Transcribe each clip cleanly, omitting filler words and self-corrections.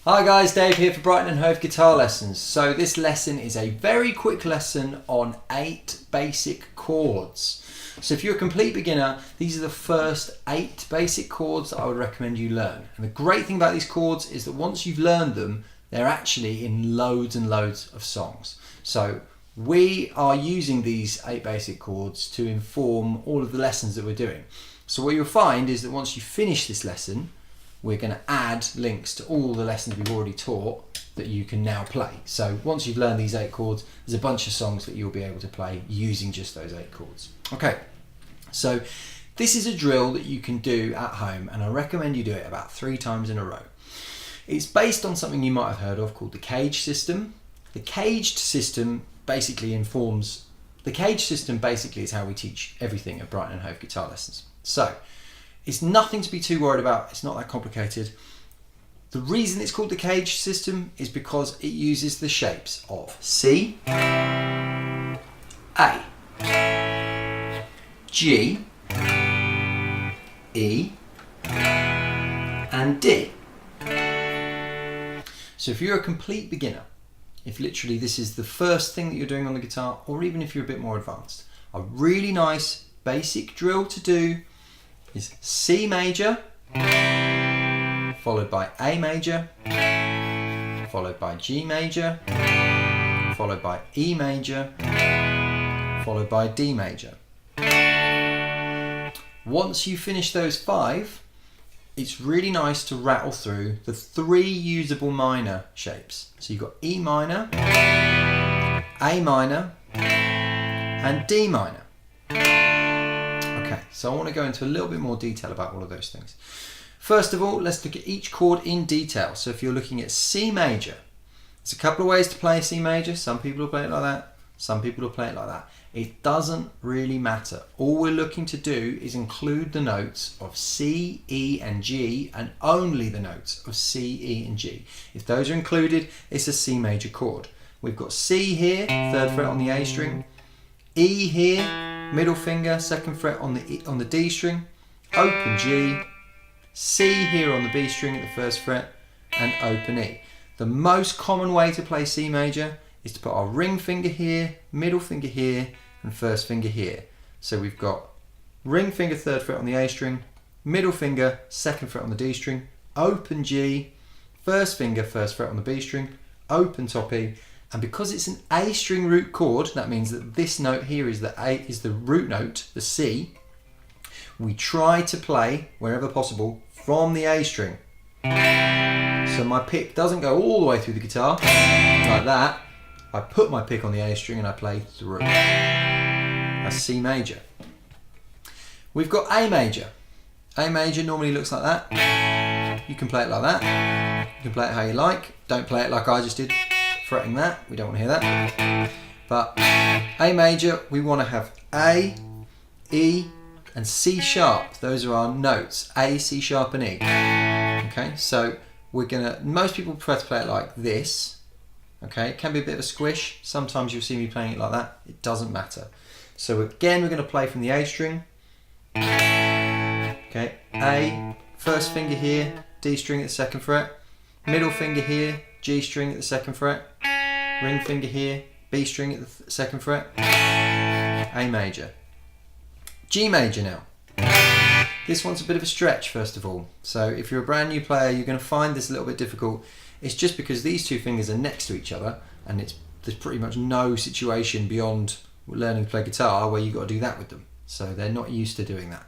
Hi guys, Dave here for Brighton and Hove Guitar Lessons. So this lesson is a very quick lesson on 8 basic chords. So if you're a complete beginner, these are the first 8 basic chords that I would recommend you learn. And the great thing about these chords is that once you've learned them, they're actually in loads and loads of songs. So we are using these 8 basic chords to inform all of the lessons that we're doing. So what you'll find is that once you finish this lesson, we're going to add links to all the lessons we've already taught that you can now play. So once you've learned these 8 chords, there's a bunch of songs that you'll be able to play using just those 8 chords. Okay, so this is a drill that you can do at home, and I recommend you do it about 3 times in a row. It's based on something you might have heard of called the cage system. The caged system basically is how we teach everything at Brighton and Hove Guitar Lessons. So it's nothing to be too worried about. It's not that complicated. The reason it's called the cage system is because it uses the shapes of C, A, G, E, and D. So if you're a complete beginner, if literally this is the first thing that you're doing on the guitar, or even if you're a bit more advanced, a really nice basic drill to do is C major, followed by A major, followed by G major, followed by E major, followed by D major. Once you finish those 5, it's really nice to rattle through the 3 usable minor shapes. So you've got E minor, A minor, and D minor. Okay, so I want to go into a little bit more detail about all of those things. First of all, let's look at each chord in detail. So if you're looking at C major, there's a couple of ways to play C major. Some people will play it like that, some people will play it like that. It doesn't really matter. All we're looking to do is include the notes of C, E, and G, and only the notes of C, E, and G. If those are included, it's a C major chord. We've got C here, 3rd fret on the A string, E here, middle finger, 2nd fret on the D string, open G, C here on the B string at the 1st fret, and open E. The most common way to play C major is to put our ring finger here, middle finger here, and 1st finger here. So we've got ring finger, 3rd fret on the A string, middle finger, 2nd fret on the D string, open G, 1st finger, 1st fret on the B string, open top E. And because it's an A string root chord, that means that this note here is the root note, the C. We try to play, wherever possible, from the A string. So my pick doesn't go all the way through the guitar, like that. I put my pick on the A string and I play through. That's C major. We've got A major. A major normally looks like that. You can play it like that. You can play it how you like. Don't play it like I just did, fretting that. We don't want to hear that. But A major, we want to have A, E, and C sharp. Those are our notes. A, C sharp, and E. Okay, so most people prefer to play it like this. Okay, it can be a bit of a squish. Sometimes you'll see me playing it like that. It doesn't matter. So again, we're going to play from the A string. Okay, A, 1st finger here, D string at the 2nd fret, middle finger here, G string at the 2nd fret, ring finger here, B string at the 2nd fret, A major. G major now. This one's a bit of a stretch, first of all. So if you're a brand new player, you're going to find this a little bit difficult. It's just because these 2 fingers are next to each other, and there's pretty much no situation beyond learning to play guitar where you've got to do that with them. So they're not used to doing that.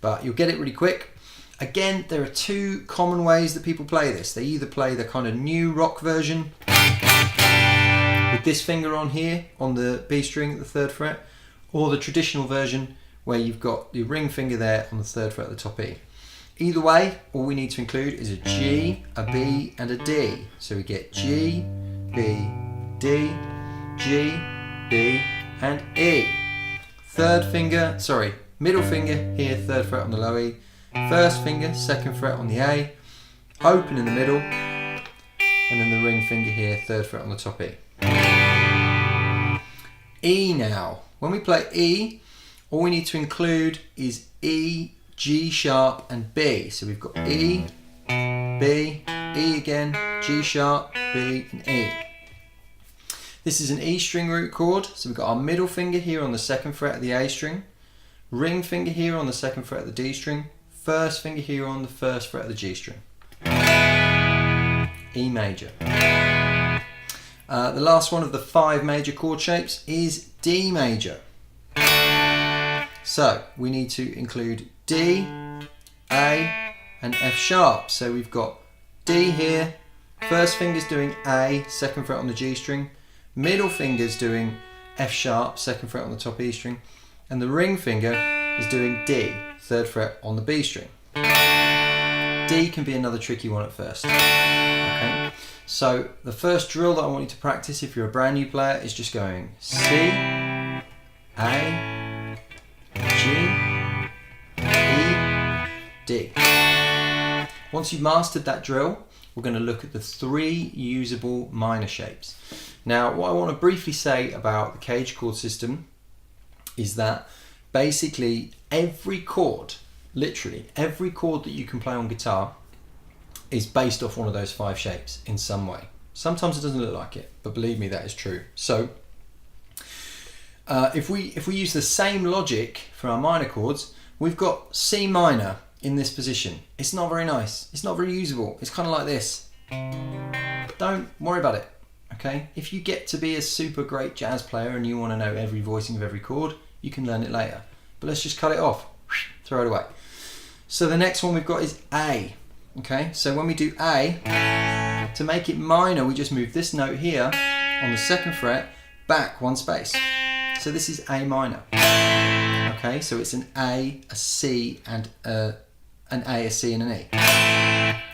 But you'll get it really quick. Again, there are 2 common ways that people play this. They either play the kind of new rock version with this finger on here on the B string at the 3rd fret, or the traditional version where you've got the ring finger there on the 3rd fret at the top E. Either way, all we need to include is a G, a B, and a D. So we get G, B, D, G, B, and E. Middle finger here, 3rd fret on the low E. 1st finger, 2nd fret on the A. Open in the middle. And then the ring finger here, 3rd fret on the top E. E now. When we play E, all we need to include is E, G sharp, and B. So we've got E, B, E again, G sharp, B and E. This is an E string root chord, so we've got our middle finger here on the 2nd fret of the A string, ring finger here on the 2nd fret of the D string, first finger here on the 1st fret of the G string. E major. The last one of the 5 major chord shapes is D major. So we need to include D, A and F sharp. So we've got D here, first finger's doing A, 2nd fret on the G string, middle finger's doing F sharp, 2nd fret on the top E string, and the ring finger is doing D, 3rd fret on the B string. D can be another tricky one at first. Okay, so the first drill that I want you to practice if you're a brand new player is just going C, A, G, E, D. Once you've mastered that drill, we're going to look at the 3 usable minor shapes. Now, what I want to briefly say about the cage chord system is that basically every chord, literally every chord that you can play on guitar is based off one of those 5 shapes in some way. Sometimes it doesn't look like it, but believe me, that is true. So if we use the same logic for our minor chords, we've got C minor in this position. It's not very nice. It's not very usable. It's kind of like this. Don't worry about it. Okay? If you get to be a super great jazz player and you want to know every voicing of every chord, you can learn it later. But let's just cut it off. Throw it away. So the next one we've got is A. Okay? So when we do A, to make it minor, we just move this note here on the 2nd fret back 1 space. So this is A minor. Okay? So it's an A, a C, and an A, a C, and an E.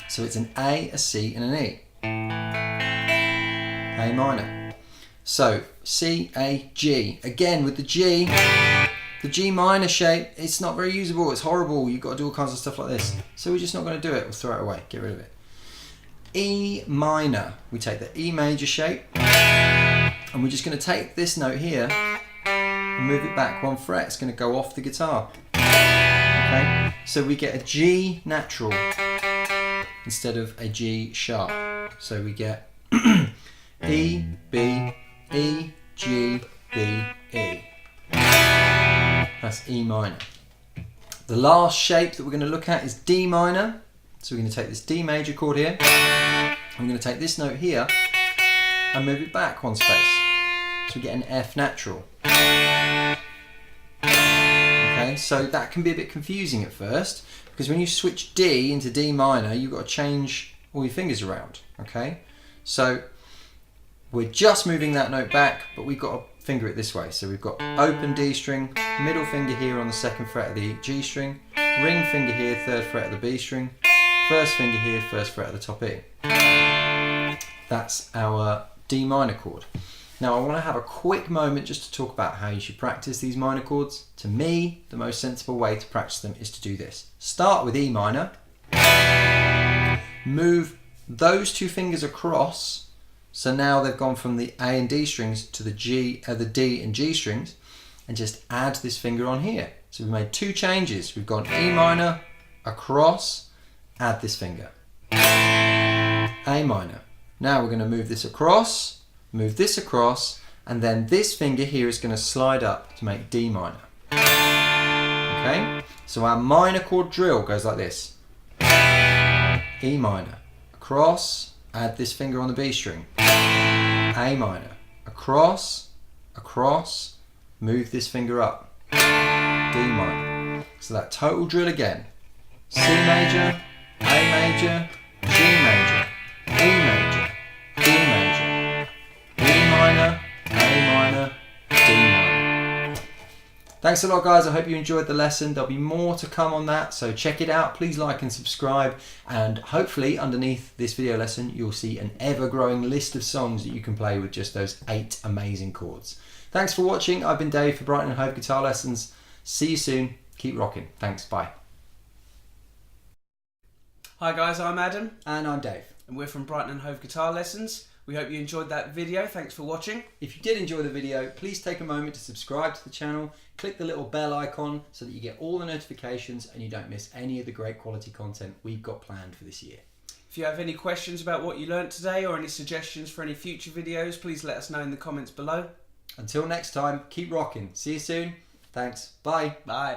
So it's an A, a C, and an E. A minor. So C, A, G. Again with the G minor shape, it's not very usable, it's horrible, you've got to do all kinds of stuff like this. So we're just not going to do it, we'll throw it away, get rid of it. E minor, we take the E major shape, and we're just going to take this note here and move it back 1 fret, it's going to go off the guitar. Okay, so we get a G natural instead of a G sharp. So we get E, B, E, G, B, E. That's E minor. The last shape that we're going to look at is D minor. So we're going to take this D major chord here. I'm going to take this note here and move it back 1 space. So we get an F natural. Okay, so that can be a bit confusing at first because when you switch D into D minor, you've got to change all your fingers around. Okay, so we're just moving that note back, but we've got to finger it this way. So we've got open D string, middle finger here on the 2nd fret of the G string, ring finger here, 3rd fret of the B string, first finger here, 1st fret of the top E. That's our D minor chord. Now I want to have a quick moment just to talk about how you should practice these minor chords. To me, the most sensible way to practice them is to do this. Start with E minor, move those 2 fingers across. So now they've gone from the A and D strings to the D and G strings, and just add this finger on here. So we've made 2 changes. We've gone E minor, across, add this finger. A minor. Now we're going to move this across, and then this finger here is going to slide up to make D minor. Okay? So our minor chord drill goes like this. E minor, across, add this finger on the B string. A minor, across, move this finger up. D minor. So that total drill again. C major, A major, G major, E major, D major, E minor, A minor, D minor. Thanks a lot guys, I hope you enjoyed the lesson. There'll be more to come on that, so check it out. Please like and subscribe, and hopefully underneath this video lesson you'll see an ever-growing list of songs that you can play with just those 8 amazing chords. Thanks for watching. I've been Dave for Brighton and Hove Guitar Lessons. See you soon. Keep rocking. Thanks. Bye. Hi guys, I'm Adam. And I'm Dave. And we're from Brighton and Hove Guitar Lessons. We hope you enjoyed that video. Thanks for watching. If you did enjoy the video, please take a moment to subscribe to the channel. Click the little bell icon so that you get all the notifications and you don't miss any of the great quality content we've got planned for this year. If you have any questions about what you learnt today or any suggestions for any future videos, please let us know in the comments below. Until next time, keep rocking. See you soon. Thanks. Bye. Bye.